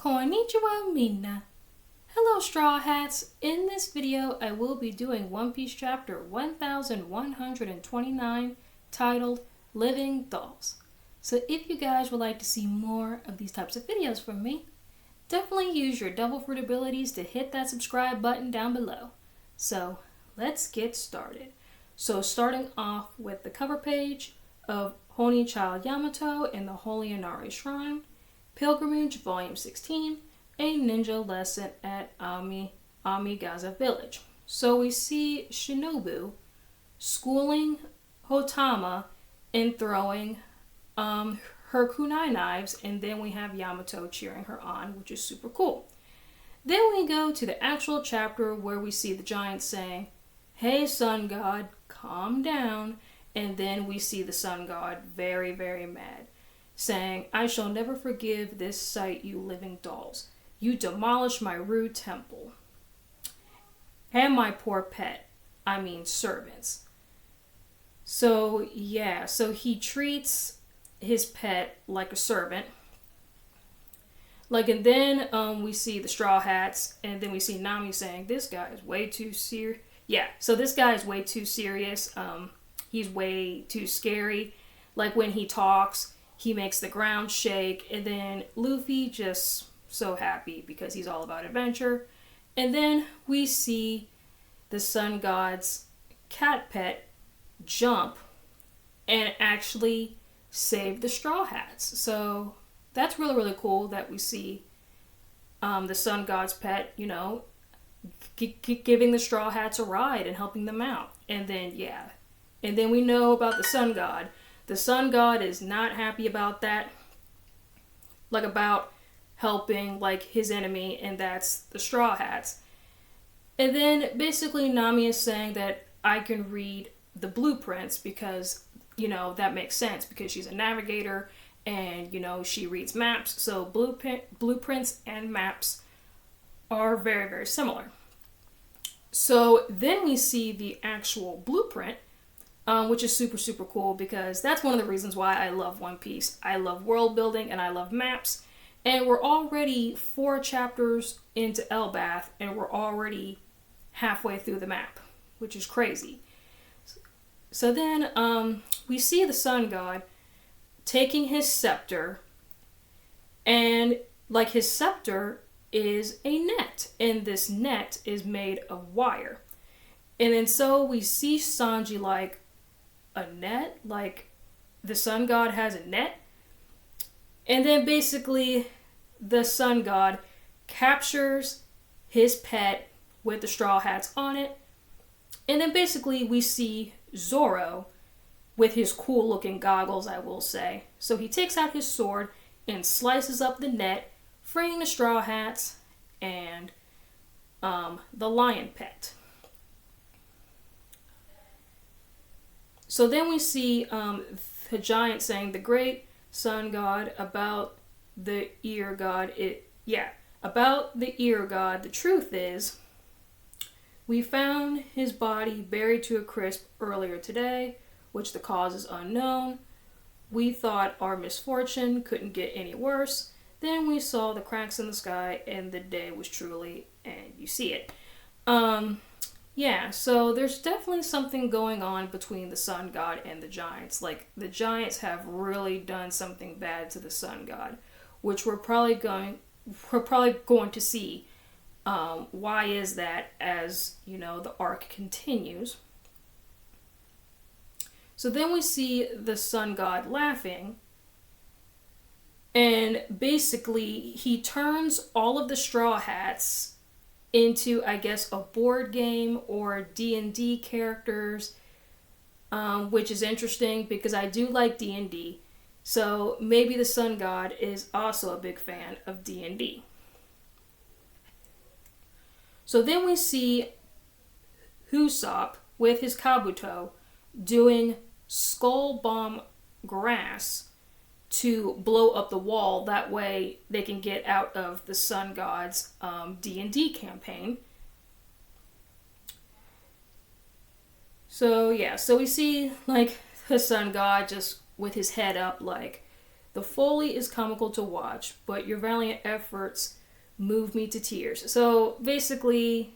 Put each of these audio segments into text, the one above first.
Konnichiwa minna. Hello Straw Hats. In this video I will be doing One Piece chapter 1129 titled Living Dolls. So if you guys would like to see more of these types of videos from me, definitely use your double fruit abilities to hit that subscribe button down below. So let's get started. So starting off with the cover page of Honi Child Yamato in the Holy Inari Shrine, Pilgrimage Volume 16, a ninja lesson at Amigaza Village. So we see Shinobu schooling Hotama in throwing her kunai knives, and then we have Yamato cheering her on, which is super cool. Then we go to the actual chapter where we see the giant saying, "Hey sun god, calm down," and then we see the sun god very, very mad, saying, "I shall never forgive this sight, you living dolls. You demolished my rude temple. And my poor pet. I mean servants." So yeah, so he treats his pet like a servant. And then we see the Straw Hats, and then we see Nami saying, "This guy is way too serious." Yeah, so this guy is way too serious. He's way too scary. Like when he talks, he makes the ground shake, and then Luffy just so happy because he's all about adventure. And then we see the sun god's cat pet jump and actually save the Straw Hats. So that's really, really cool that we see the sun god's pet, giving the Straw Hats a ride and helping them out. And then, and then we know about the sun god. The sun god is not happy about that, about helping his enemy, and that's the Straw Hats. And then basically Nami is saying that I can read the blueprints because, that makes sense because she's a navigator and, she reads maps. So blueprints and maps are very, very similar. So then we see the actual blueprint, which is super, super cool because that's one of the reasons why I love One Piece. I love world building and I love maps. And we're already 4 chapters into Elbaf, and we're already halfway through the map, which is crazy. So then we see the sun god taking his scepter, and his scepter is a net, and this net is made of wire. And then so we see Sanji a net, the sun god has a net. And then basically the sun god captures his pet with the Straw Hats on it. And then basically we see Zoro with his cool looking goggles, I will say. So he takes out his sword and slices up the net, freeing the Straw Hats and the lion pet. So then we see the giant saying, "The great sun god about the ear god." About the ear god, the truth is, we found his body buried to a crisp earlier today, which the cause is unknown. We thought our misfortune couldn't get any worse. Then we saw the cracks in the sky, and the day was truly, and you see it. So there's definitely something going on between the sun god and the giants. The giants have really done something bad to the sun god, which we're probably going to see. Why is that as, the arc continues. So then we see the sun god laughing, and basically he turns all of the Straw Hats into, I guess, a board game or D&D characters, which is interesting because I do like D&D. So maybe the sun god is also a big fan of D&D. So then we see Usopp with his Kabuto doing skull bomb grass to blow up the wall. That way they can get out of the sun god's D&D campaign. So we see the sun god just with his head up The foley is comical to watch, but your valiant efforts move me to tears. So basically,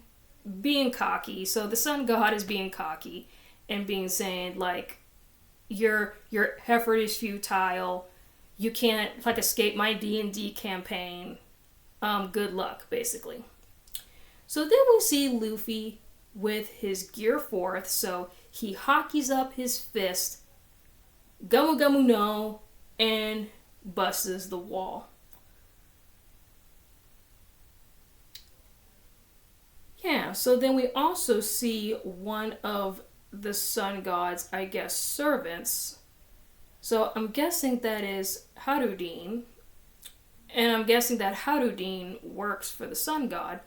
being cocky. So the sun god is being cocky and being saying like, your effort is futile. You can't like escape my D&D campaign. Good luck, basically. So then we see Luffy with his gear forth. So he hockeys up his fist, Gomu Gomu no, and busts the wall. Yeah, so then we also see one of the sun god's, I guess, servants. So I'm guessing that is Harudin. And I'm guessing that Harudin works for the sun god.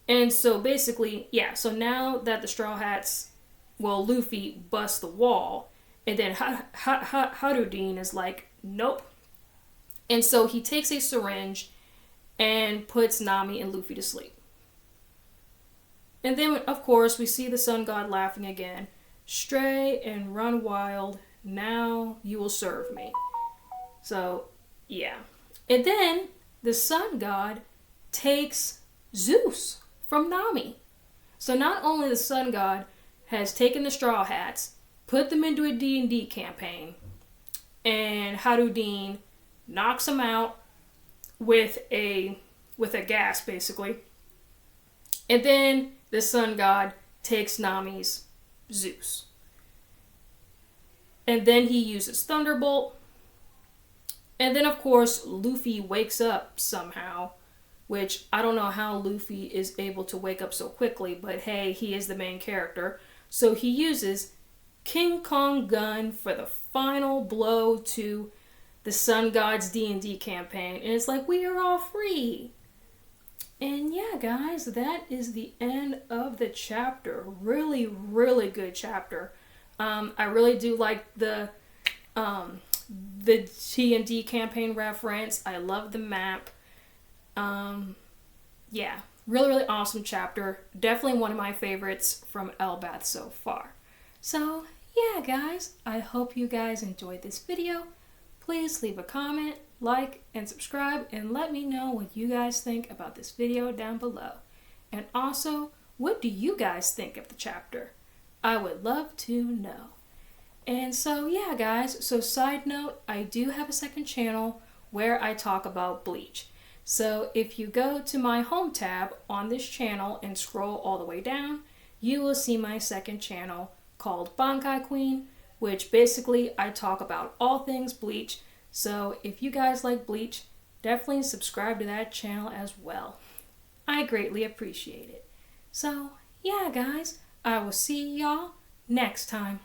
And so basically, yeah, so now that the Straw Hats, well, Luffy busts the wall, and then Harudin is like, nope. And so he takes a syringe and puts Nami and Luffy to sleep. And then, of course, we see the sun god laughing again. Stray and run wild, now you will serve me. So, yeah. And then the sun god takes Zeus from Nami. So not only the sun god has taken the Straw Hats, put them into a D&D campaign, and Harudin knocks them out with a gas, basically. And then the sun god takes Nami's Zeus. And then he uses Thunderbolt. And then, of course, Luffy wakes up somehow, which I don't know how Luffy is able to wake up so quickly, but hey, he is the main character. So he uses King Kong Gun for the final blow to the Sun God's D&D campaign. And it's like, we are all free. And yeah, guys, that is the end of the chapter. Really, really good chapter. I really do like the D&D campaign reference. I love the map. Yeah, really, really awesome chapter. Definitely one of my favorites from Elbaf so far. So, yeah, guys, I hope you guys enjoyed this video. Please leave a comment, like, and subscribe, and let me know what you guys think about this video down below. And also, what do you guys think of the chapter? I would love to know. And so, yeah, guys, so side note, I do have a second channel where I talk about Bleach. So if you go to my home tab on this channel and scroll all the way down, you will see my second channel called Bankai Queen, which basically I talk about all things Bleach. So if you guys like Bleach, definitely subscribe to that channel as well. I greatly appreciate it. So yeah, guys, I will see y'all next time.